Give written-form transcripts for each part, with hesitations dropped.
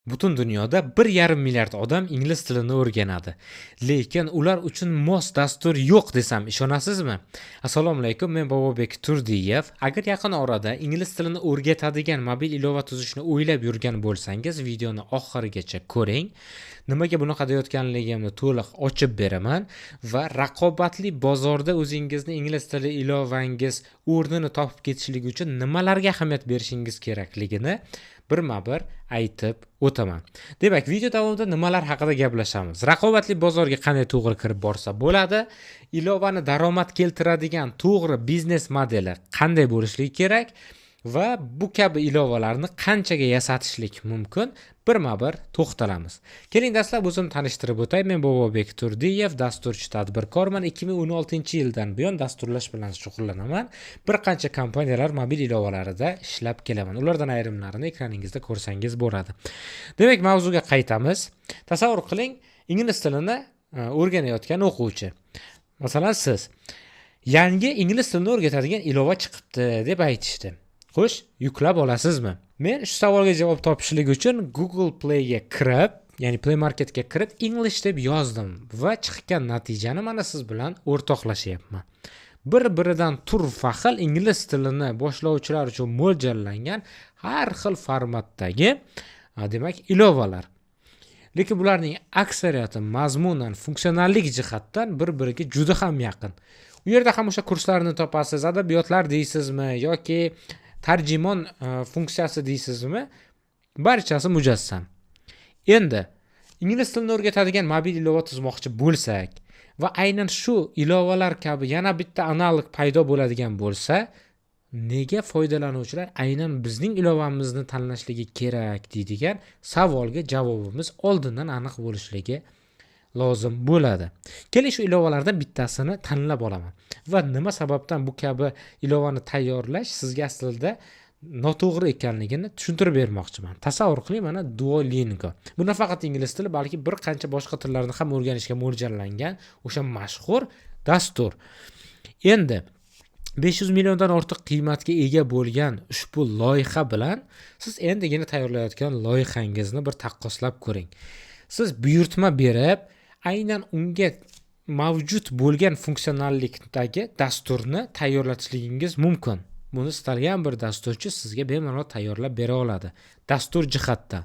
Butun dunyoda 1,5 milliard odam ingliz tilini o'rganadi. Lekin ular uchun mos dastur yo'q desam ishonasizmi? Assalomu alaykum, men Bobobek Turdiyev. Agar yaqin orada ingliz tilini o'rgatadigan mobil ilova tuzishni o'ylab yurgan bo'lsangiz, videoni oxirigacha ko'ring. Nimaga bunaqa deyotganligimni to'liq ochib beraman va raqobatli bozorda o'zingizni ingliz tili ilovangiz o'rnini topib ketishligi uchun nimalarga ahamiyat berishingiz kerakligini birma-bir aytib o'taman. Demak, video davomida nimalar haqida gaplashamiz? Raqobatli bozorga qanday to'g'ri kirib borsa bo'ladi? Ilovani daromad keltiradigan to'g'ri biznes modeli qanday bo'lishligi kerak? Va bu kabi ilovalarni qanchaga yasatishlik mumkin? Birma-bir to'xtalamiz. Keling, dastlab o'zimni tanishtirib o'tay. Men Bobobek Turdiyev, dasturchi tadbirkorman. 2016-yildan buyon dasturlash bilan shug'ullanaman. Bir qancha kompaniyalar mobil ilovalarida ishlab kelaman. Ulardan ayrimlarini ekraningizda ko'rsangiz bo'ladi. Demak, mavzuga qaytamiz. Tasavvur qiling, ingliz tilini o'rganayotgan o'quvchi. Masalan, siz yangi ingliz tilini o'rgatadigan ilova chiqibdi deb aytishdi. Xo'sh, yuklab olasizmi? Men shu savolga javob topishlik uchun Google Play'ga kirib, ya'ni Play Marketga kirib English deb yozdim va chiqqan natijani mana siz bilan o'rtoqlashyapman. Bir-biridan turfa xil ingliz tilini boshlovchilar uchun mo'ljallangan har xil formatdagi, demak, ilovalar. Lekin bularning aksariyati mazmunan, funksionallik jihatdan bir-biriga juda ham yaqin. U yerda ham o'sha kurslarni topasiz, adabiyotlar deysizmi yoki tarjimon funksiyasi deysizmi, barchasi mujassam. Endi ingliz tilini o'rgatadigan mobil ilova tuzmoqchi bo'lsak va aynan shu ilovalar kabi yana bitta analog paydo bo'ladigan bo'lsa, nega foydalanuvchilar aynan bizning ilovamizni tanlashligi kerak deydigan savolga javobimiz oldindan aniq bo'lishligi lozim bo'ladi. Keling, shu ilovalardan bittasini tanlab olaman va nima sababdan bu kabi ilovani tayyorlash sizga aslida noto'g'ri ekanligini tushuntirib bermoqchiman. Tasavvur qiling, mana Duolingo. Bu nafaqat ingliz tili, balki bir qancha boshqa tillarni ham o'rganishga mo'ljallangan o'sha mashhur dastur. Endi 500 milliondan ortiq qiymatga ega bo'lgan ushbu loyiha bilan siz endigina tayyorlayotgan loyihangizni bir taqqoslab ko'ring. Siz buyurtma berib, aynan unga mavjud bo'lgan funksionallikdagi dasturni tayyorlatishligingiz mumkin. Buni istalgan bir dasturchi sizga bemalol tayyorlab bera oladi, dastur jihatdan.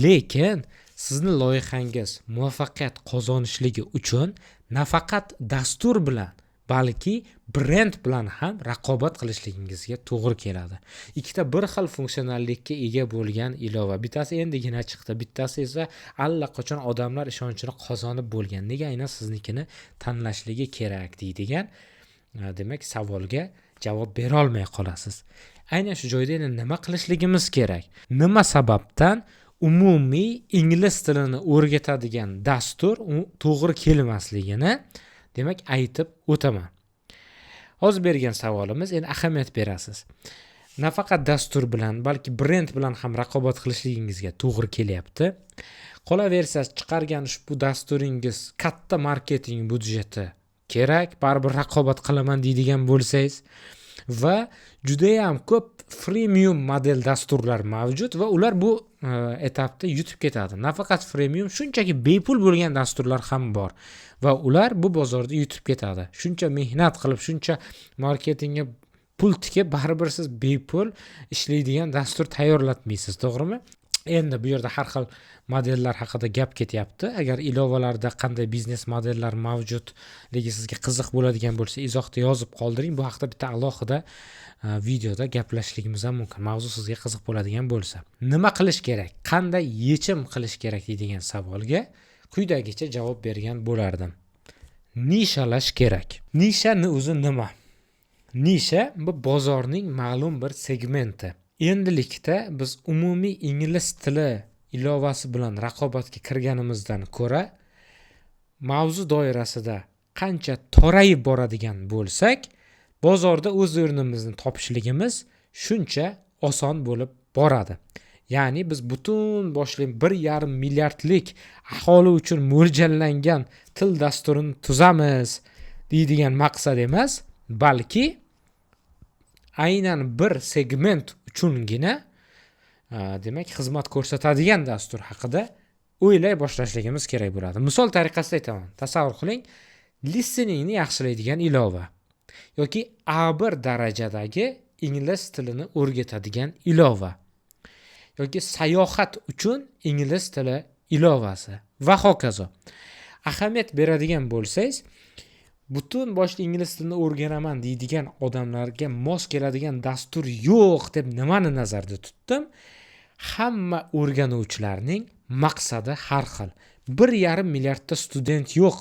Lekin sizni loyihangiz muvaffaqiyat qozonishligi uchun nafaqat dastur bilan, balki brend bilan ham raqobat qilishligingizga to'g'ri keladi. Ikkita bir xil funksionallikka ega bo'lgan ilova. Bittasi endigina chiqdi, bittasi esa allaqachon odamlar ishonchini qozonib bo'lgan. Nega aynan siznikini tanlashligi kerak deydigan, demak, savolga javob bera olmay qolasiz. Aynan shu joyda endi nima qilishligimiz kerak? Nima sababdan umumiy ingliz tilini o'rgatadigan dastur to'g'ri kelmasligini, demak, aytib o'taman. Hozir bergan savolimiz, endi ahamiyat berasiz. Nafaqat dastur bilan, balki brend bilan ham raqobat qilishligingizga to'g'ri kelyapti. Qolaversa, chiqargan ushbu dasturingiz katta marketing budjeti kerak, baribir raqobat qilaman deydigan bo'lsangiz va juda ham ko'p freemium model dasturlar mavjud va ular bu etapda yutib ketadi. Nafaqat freemium, shunchaki bepul bo'lgan dasturlar ham bor va ular bu bozorda yutib ketadi. Shuncha mehnat qilib, shuncha marketingga pul tikib, baribir siz bepul ishlaydigan dastur tayyorlatmaysiz, to'g'rimi? Endi bu yerda har xil modellar haqida gap ketyapti. Agar ilovalarda qanday biznes modellar mavjudligi sizga qiziq bo'ladigan bo'lsa, izohda yozib qoldiring. Bu haqida bitta alohida videoda gaplashishligimiz ham mumkin. Mavzu sizga qiziq bo'ladigan bo'lsa. Nima qilish kerak? Qanday yechim qilish kerak deydigan savolga quyidagicha javob bergan bo'lardim. Nishalash kerak. Nishani o'zi nima? Nisha bu bozorning ma'lum bir segmenti. Endilikda biz umumiy ingliz tili ilovasi bilan raqobatga kirganimizdan ko'ra, mavzu doirasida qancha torayib boradigan bo'lsak, bozorda o'z o'rnimizni topishligimiz shuncha oson bo'lib boradi. Ya'ni biz butun boshli 1,5 milliardlik aholi uchun mo'ljallangan til dasturini tuzamiz deydigan maqsad emas, balki aynan bir segment uchungina demak xizmat ko'rsatadigan dastur haqida o'ylay boshlashligimiz kerak bo'ladi. Misol tariqasida aytaman. Tasavvur qiling, listeningni yaxshilaydigan ilova yoki A1 darajadagi ingliz tilini o'rgatadigan ilova yoki sayohat uchun ingliz tili ilovasi va hokazo. Ahamiyat beradigan bo'lsangiz, butun boshli ingliz tilini o'rganaman deydigan odamlarga mos keladigan dastur yo'q deb nimani nazarda tutdim? Hamma o'rganuvchilarning maqsadi har xil. 1,5 milliardta student yo'q.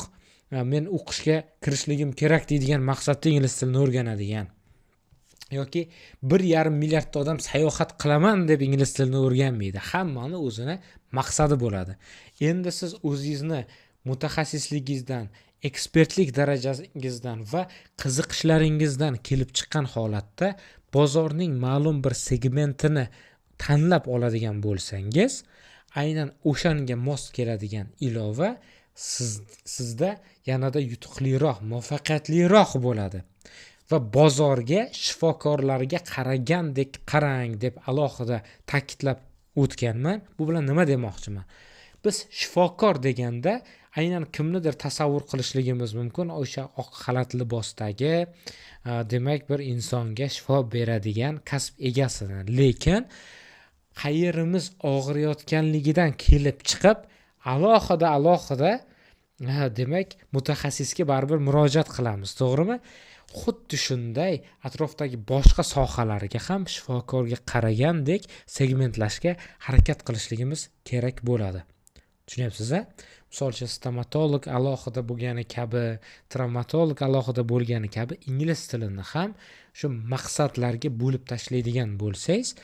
Men o'qishga kirishligim kerak deydigan maqsadda ingliz tilini o'rganadigan. Yoki 1,5 milliardta odam sayohat qilaman deb ingliz tilini o'rganmaydi. Hammani o'zini maqsadi bo'ladi. Endi siz o'zingizni mutaxassisligingizdan, ekspertlik darajangizdan va qiziqishlaringizdan kelib chiqqan holatda bozorning ma'lum bir segmentini tanlab oladigan bo'lsangiz, aynan o'shanga mos keladigan ilova sizda yanada yutuqliroq, muvaffaqiyatliroq bo'ladi. Va bozorga, shifokorlarga qaragandek qarang deb alohida ta'kidlab o'tganman. Bu bilan nima demoqchiman? Biz shifokor deganda aynan kimnidir tasavvur qilishligimiz mumkin. O'sha oq xalat libosdagi, demak bir insonga shifo beradigan kasb egasini. Lekin qayerimiz og'riyotganligidan kelib chiqib, alohida demak mutaxassisga baribir murojaat qilamiz, to'g'rimi? Xuddi shunday atrofdagi boshqa sohalarga ham shifokorga qaragandek segmentlashga harakat qilishligimiz kerak bo'ladi. Tushunyapsiz-a? Misol uchun stomatolog alohida bo'lgani kabi, travmatolog alohida bo'lgani kabi ingliz tilini ham shu maqsadlarga bo'lib tashlaydigan bo'lsangiz,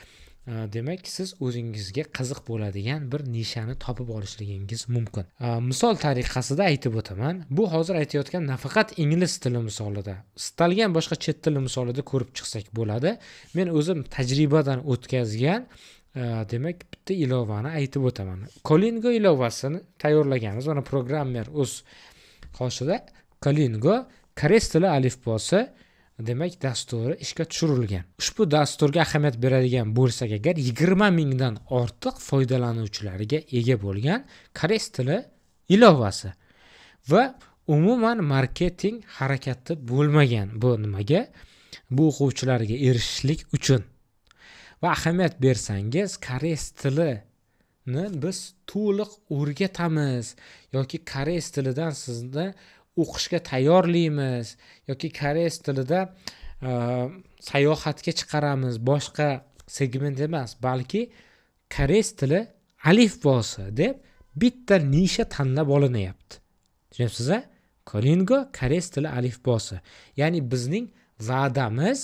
demak siz o'zingizga qiziq bo'ladigan bir nishani topib olishligingiz mumkin. Misol tariqasida aytib o'taman. Bu hozir aytayotgan nafaqat ingliz tili misolida, istalgan boshqa chet tili misolida ko'rib chiqsak bo'ladi. Men o'zim tajribadan o'tkazgan demak bitta ilovani aytib o'taman. Colingo ilovasini tayyorlaganmiz. Mana programmer o'z qoshida Colingo koreys tili alifbosi demak dasturi ishga tushirilgan. Ushbu dasturga ahamiyat beradigan bo'lsak agar 20 mingdan ortiq foydalanuvchilarga ega bo'lgan koreys tili ilovasi va umuman marketing harakati bo'lmagan. Bu nimaga? Bu o'quvchilarga erishishlik uchun. Va ahamiyat bersangiz, koreys tilini biz to'liq o'rgatamiz yoki koreys tilidan sizni o'qishga tayyorlaymiz yoki koreys tilida sayohatga chiqaramiz, boshqa segment emas, balki koreys tili alifbosi deb bitta nisha tanlab olinyapti. Tushunayapsiz-a? Colingo koreys tili alifbosi. Ya'ni bizning va'damiz,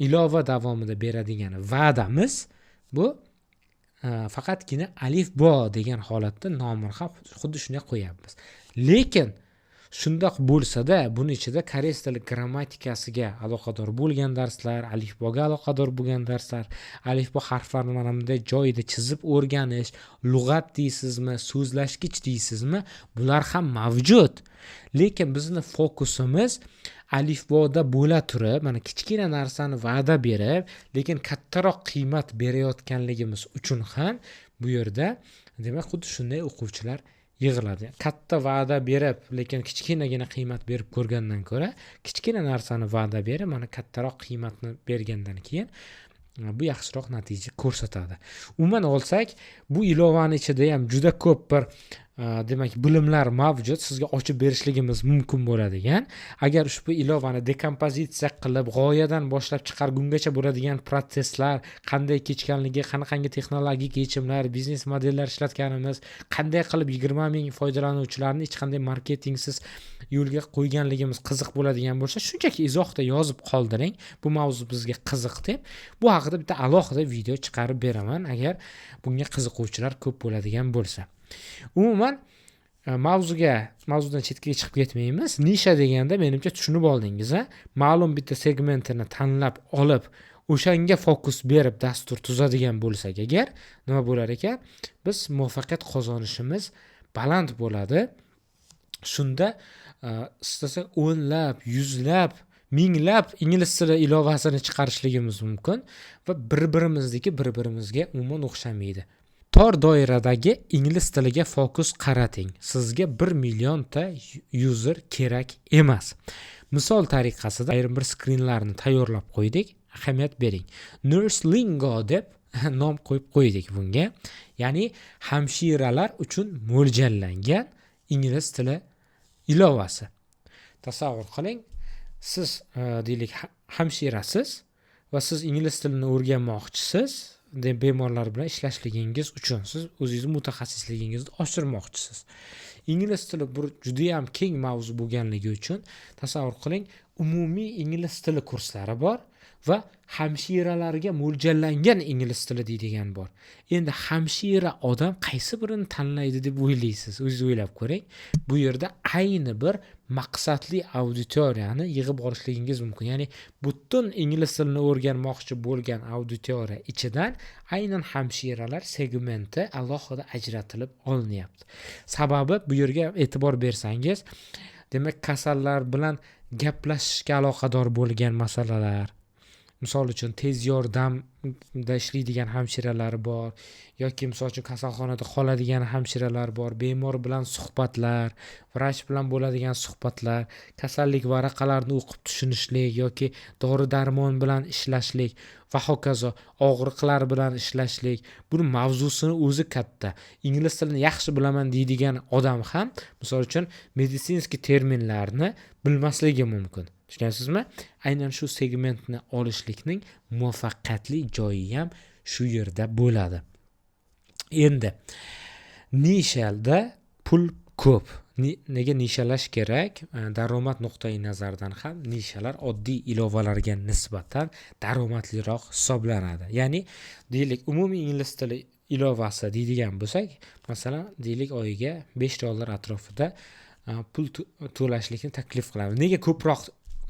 ilova davomida beradigan va'damiz bu faqatgina alifbo degan holatda nomini ham xuddi shunday qo'yapmiz. Lekin shundoq bo'lsa-da, buni ichida koreys tili grammatikasiga aloqador bo'lgan darslar, alifboga aloqador bo'lgan darslar, alifbo harflarini mana bunday joyida chizib o'rganish, lug'at deysizmi, so'zlashgich deysizmi, bular ham mavjud. Lekin bizni fokusimiz alifboda bo'la turib, mana kichkina narsani va'da berib, lekin kattaroq qiymat berayotganligimiz uchun ham bu yerda demak xuddi shunday o'quvchilar yig'iladi. Katta va'da berib, lekin kichkinagina qiymat berib ko'rgandan ko'ra, kichkina narsani va'da berib, mana kattaroq qiymatni bergandan keyin bu yaxshiroq natija ko'rsatadi. Umuman olsak, bu ilovani ichida ham juda ko'p bir demak bilimlar mavjud, sizga ochib berishligimiz mumkin bo'ladigan. Agar ushbu ilovani dekompozitsiya qilib, g'oyadan boshlab chiqargungacha bo'ladigan proseslar, qanday kechganligi, qanaqangi texnologik yechimlar, biznes modellar ishlatganimiz, qanday qilib 20 ming foydalanuvchilarni hech qanday marketingsiz yo'lga qo'yganligimiz qiziq bo'ladigan bo'lsa, shunchaki izohda yozib qoldiring, bu mavzu bizga qiziq deb. Bu haqida bitta alohida video chiqarib beraman, agar bunga qiziquvchilar ko'p bo'ladigan bo'lsa. Umuman mavzudan chetga chiqib ketmaymiz. Nisha deganda menimcha tushunib oldingiz, ma'lum bitta segmentini tanlab olib, o'shanga fokus berib dastur tuzadigan bo'lsak agar, nima bo'lar ekan? Biz muvaffaqiyat qozonishimiz baland bo'ladi. Shunda istasa o'nlab, yuzlab minglab ingliz tili ilovasini chiqarishligimiz mumkin va bir-birimizga umuman o'xshamaydi. Tor doiradagi ingliz tiliga fokus qarating. Sizga 1 millionta user kerak emas. Misol tariqasida ayrim bir skrinlarni tayyorlab qo'ydik. Ahamiyat bering. Nurslingo deb nom qo'yib qo'ydik bunga. Ya'ni hamshiralar uchun mo'ljallangan ingliz tili ilovasi. Tasavvur qiling, siz deylik hamshirasiz va siz ingliz tilini o'rganmoqchisiz. Bemorlar bilan ishlashligingiz uchun siz o'zingiz mutaxassisligingizni oshirmoqchisiz. Ingliz tili bir juda ham keng mavzu bo'lganligi uchun tasavvur qiling, umumiy ingliz tili kurslari bor va hamshiralarga mo'ljallangan ingliz tili deydigan bor. Endi hamshira odam qaysi birini tanlaydi deb o'ylaysiz? O'zingiz o'ylab ko'ring. Bu yerda ayni bir maqsadli auditoriyani yig'ib olishligingiz mumkin. Ya'ni butun ingliz tilini o'rganmoqchi bo'lgan auditoriya ichidan aynan hamshiralar segmenti alohida ajratilib olinyapti. Sababi bu yerga e'tibor bersangiz, demak kasallar bilan gaplashishga aloqador bo'lgan masalalar, misol uchun tez yordamda ishlaydigan hamshiralar bor yoki misol uchun kasalxonada qoladigan hamshiralar bor, bemor bilan suhbatlar, vrach bilan bo'ladigan suhbatlar, kasallik varaqalarini o'qib tushunishlik yoki dori-darmon bilan ishlashlik va hokazo, og'riqlar bilan ishlashlik. Buni mavzusini o'zi katta. Ingliz tilini yaxshi bilaman deydigan odam ham misol uchun meditsinskiy terminlarni bilmasligi mumkin. Tushunyapsizmi? Aynan shu segmentni olishlikning muvaffaqiyatli joyi ham shu yerda bo'ladi. Endi nishada pul ko'p. Nega nishalash kerak? Daromad nuqtai nazaridan ham nishalar oddiy ilovalarga nisbatan daromadliroq hisoblanadi. Ya'ni deylik umumiy ingliz tili ilovasi deydigan bo'lsak, masalan, deylik oyiga $5 atrofida pul to'lashlikni taklif qilamiz. Nega ko'proq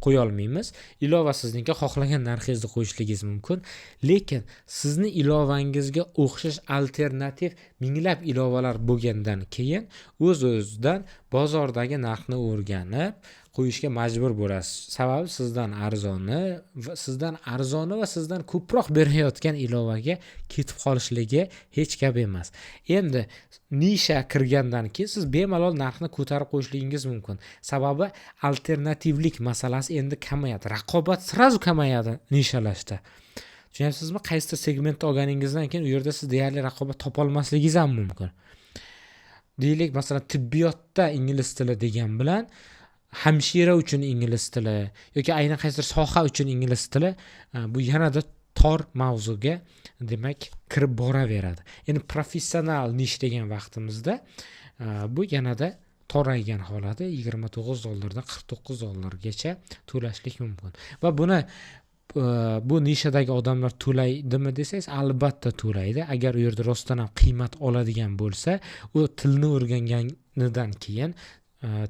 qo'ya olmaymiz? Ilova sizningga xohlagan narxingizni qo'yishingiz mumkin, lekin sizni ilovangizga o'xshash alternativ minglab ilovalar bo'lgandan keyin o'z-o'zidan bozordagi narxni o'rganib qo'yishga majbur bo'lasiz. Sababi sizdan arzoni va sizdan ko'proq berayotgan ilovaga ketib qolishligi hech gap emas. Endi nisha kirgandan keyin siz bemalol narxni ko'tarib qo'yishligingiz mumkin. Sababi alternativlik masalasi endi kamayadi. Raqobat sirazu kamayadi nishalashda. Tushunyapsizmi? Qaysi segmentni olganingizdan keyin u yerda siz deyarli raqobat topa olmasligingiz ham mumkin. Deylik, masalan, tibbiyotda ingliz tili degan bilan hamshira uchun ingliz tili yoki aynan qaysidir soha uchun ingliz tili bu yanada tor mavzuga demak kirib boraveradi. Endi professional nish degan vaqtimizda bu yanada toraygan holati $29 dan $49 to'lashlik mumkin. Va buni bu nishadagi odamlar to'laydimi desangiz, albatta to'laydi. Agar u yerda rostdan ham qiymat oladigan bo'lsa, u tilni o'rganganidan keyin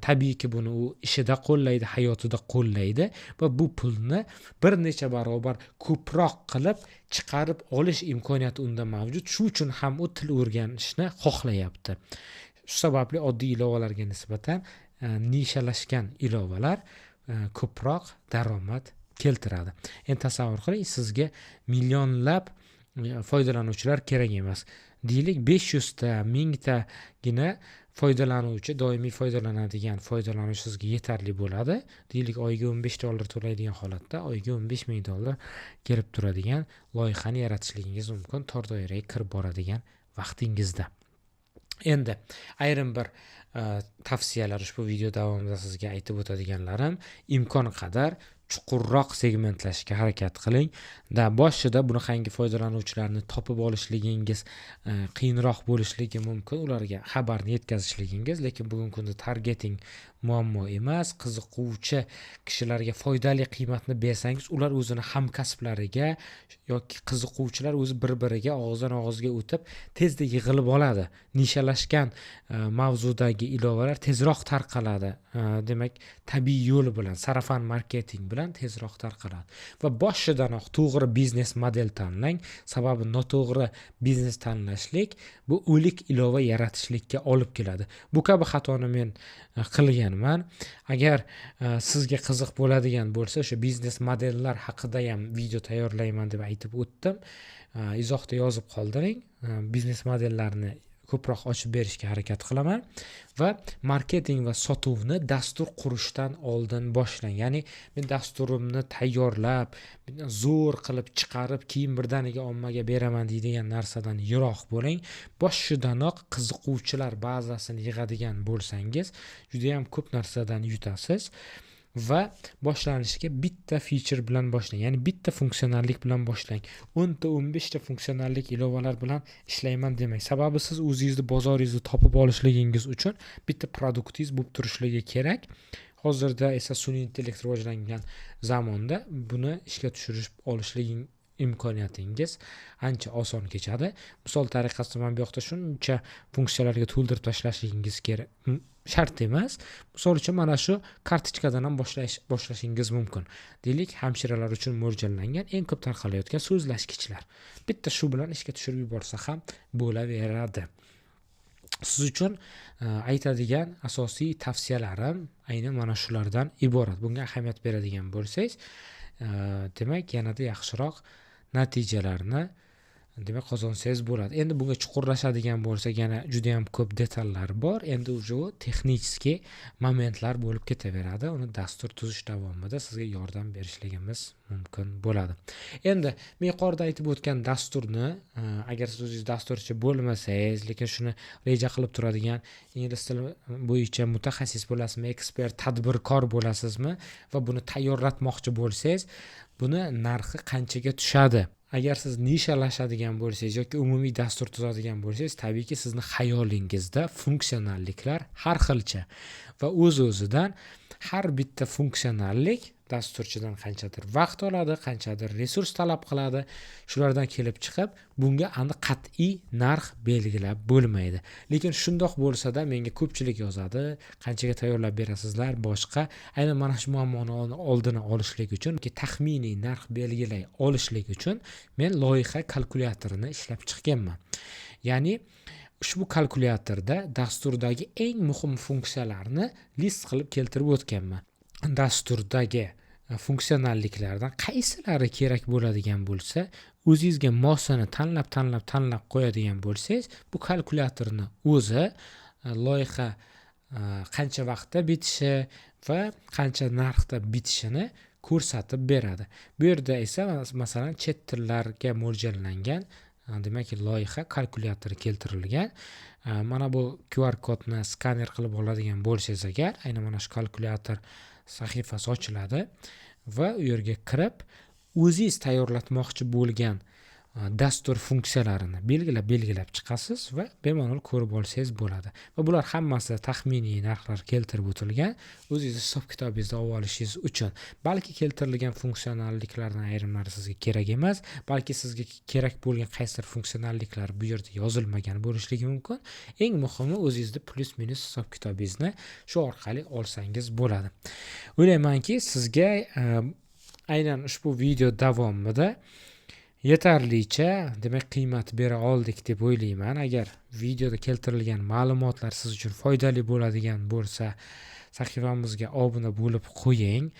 tabiiyki buni u ishida qo'llaydi, hayotida qo'llaydi va bu pulni bir necha barobar ko'proq qilib chiqarib olish imkoniyati unda mavjud. Shu uchun ham u til o'rganishni xohlayapti. Shu sababli oddiy ilovalarga nisbatan nishalashgan ilovalar ko'proq daromad keltiradi. Endi tasavvur qiling, sizga millionlab foydalanuvchilar kerak emas. Deylik 500 ta, 1000 tagina foydalanuvchi, doimiy foydalanadigan foydalanuvchi sizga yetarli bo'ladi. Deylik oyiga $15 to'laydigan holatda oyiga $15,000 kelib turadigan loyihani yaratishligingiz mumkin tor doiraga kirib boradigan vaqtingizda. Endi ayrim bir tavsiyalar ushbu video davomida sizga aytib o'tadiganlarim, imkon qadar chuqurroq segmentlashga harakat qiling. Boshida bunaqangi foydalanuvchilarni topib olishligingiz qiyinroq bo'lishligi mumkin, ularga xabarni yetkazishligingiz, lekin bugungi kunda targeting muammo emas. Qiziquvchi kishilarga foydali qiymatni bersangiz, ular o'zini hamkasblariga yoki qiziquvchilar o'zi bir-biriga og'izdan og'izga o'tib tezda yig'ilib oladi. Nishalashgan mavzudagi ilovalar tezroq tarqaladi. Demak, tabiiy yo'l bilan, sarafan marketing bilan bilan tezroq tarqaladi. Va boshidanoq to'g'ri biznes model tanlang, sababi noto'g'ri biznes tanlashlik bu o'lik ilova yaratishlikka olib keladi. Bu kabi xatoni men qilganman. Agar sizga qiziq bo'ladigan bo'lsa, o'sha biznes modellar haqida ham video tayyorlayman deb aytib o'tdim. Izohda yozib qoldiring. Biznes modellarni ko'proq ochib berishga harakat qilaman va marketing va sotuvni dastur qurishdan oldin boshlang. Ya'ni men dasturimni tayyorlab, zo'r qilib chiqarib, keyin birdaniga ommaga beraman deydigan narsadan yiroq bo'ling. Boshidanoq qiziquvchilar bazasini yig'adigan bo'lsangiz, juda ham ko'p narsadan yutasiz. Va boshlanishiga bitta feature bilan boshlang, ya'ni bitta funksionallik bilan boshlang. 10 ta 15 ta funksionallik ilovalar bilan ishlayman demang. Sababi siz o'zingizni bozoringizni topib olishligingiz uchun bitta produktingiz bo'lib turishligi kerak. Hozirda esa sun'iy intellekt rivojlangan zamonda buni ishga tushirib olishliging imkoniyatingiz ancha oson kechadi. Misol tariqasida men bu yoqda shuncha funksiyalarga to'ldirib tashlashingiz kerak. Shart emas. Misol uchun mana shu kartochkadan ham boshlashingiz mumkin. Deylik, hamshiralar uchun mo'ljallangan eng ko'p tarqalayotgan so'zlashgichlar. Bitta shu bilan ishga tushirib yuborsa ham bo'laveradi. Siz uchun aytadigan asosiy tavsiyalarim aynan mana shulardan iborat. Bunga ahamiyat beradigan bo'lsangiz, demak, yanada yaxshiroq natijalarni qozonsangiz bo'ladi. Endi bunga chuqurlashadigan bo'lsak, yana juda ham ko'p detallar bor. Endi uje texnik momentlar bo'lib ketaveradi. Uni dastur tuzish davomida sizga yordam berishligimiz mumkin bo'ladi. Endi men yuqorida aytib o'tgan dasturni, agar siz o'zingiz dasturchi bo'lmasangiz, lekin shuni reja qilib turadigan ingliz tili bo'yicha mutaxassis bo'lasizmi, ekspert, tadbirkor bo'lasizmi va buni tayyorlatmoqchi bo'lsangiz, buni narxi qanchaga tushadi? Agar siz nishalashadigan bo'lsangiz yoki umumiy dastur tuzadigan bo'lsangiz, tabiiyki sizni xayolingizda funksionalliklar har xilcha va o'z-o'zidan har bitta funksionallik dasturchidan qanchadir vaqt oladi, qanchadir resurs talab qiladi. Shulardan kelib chiqib, bunga aniq qat'iy narx belgilab bo'lmaydi. Lekin shundoq bo'lsa-da, menga ko'pchilik yozadi, qanchaga tayyorlab berasizlar, boshqa. Aynan mana shu muammoni oldini olishlik uchun, taxminiy narx belgilay olishlik uchun men loyiha kalkulyatorini ishlab chiqqanman. Ya'ni ushbu kalkulyatorda dasturdagi eng muhim funksiyalarni list qilib keltirib o'tganman. Dasturdagi funksionalliklardan qaysilari kerak bo'ladigan bo'lsa, o'zingizga mosini tanlab qo'yadigan bo'lsangiz, bu kalkulyatorni o'zi loyiha qancha vaqtda bitishi va qancha narxda bitishini ko'rsatib beradi. Bu yerda esa masalan chet tillarga mo'ljallangan demak loyiha kalkulyatori keltirilgan. Mana bu QR kodni skaner qilib oladigan bo'lsangiz agar, aynan mana shu kalkulyator sahifasi ochiladi va u yerga kirib o'zingiz tayyorlatmoqchi bo'lgan dastur funksiyalarini belgilab chiqasiz va bemalol ko'rib olsangiz bo'ladi. Va bular hammasi taxminiy narxlar keltirib o'tilgan. O'zingiz hisob kitobingizni olib olishingiz uchun. Balki keltirilgan funksionalliklardan ayrimlari sizga kerak emas, balki sizga kerak bo'lgan qaysidir funksionalliklar bu yerda yozilmagan bo'lishligi mumkin. Eng muhimi o'zingizning plus minus hisob kitobingizni shu orqali olsangiz bo'ladi. O'ylaymanki, sizga aynan ushbu video davomida yetarlicha demak qiymat bera oldik deb o'ylayman. Agar videoda keltirilgan ma'lumotlar siz uchun foydali bo'ladigan bo'lsa, sahifamizga obuna bo'lib qo'ying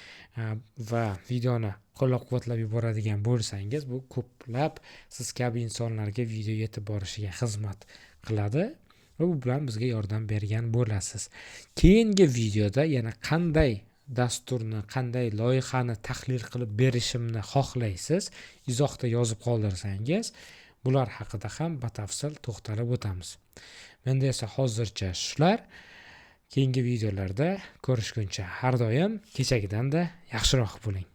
va videoni qo'llab-quvvatlab yuboradigan bo'lsangiz, bu ko'plab siz kabi insonlarga video yetib borishiga xizmat qiladi va bu bilan bizga yordam bergan bo'lasiz. Keyingi videoda yana qanday dasturni, qanday loyihani tahlil qilib berishimni xohlaysiz, izohda yozib qoldirsangiz, bular haqida ham batafsil to'xtalib o'tamiz. Menda esa hozircha shular. Keyingi videolarda ko'rishguncha har doim kechagidanda yaxshiroq bo'ling.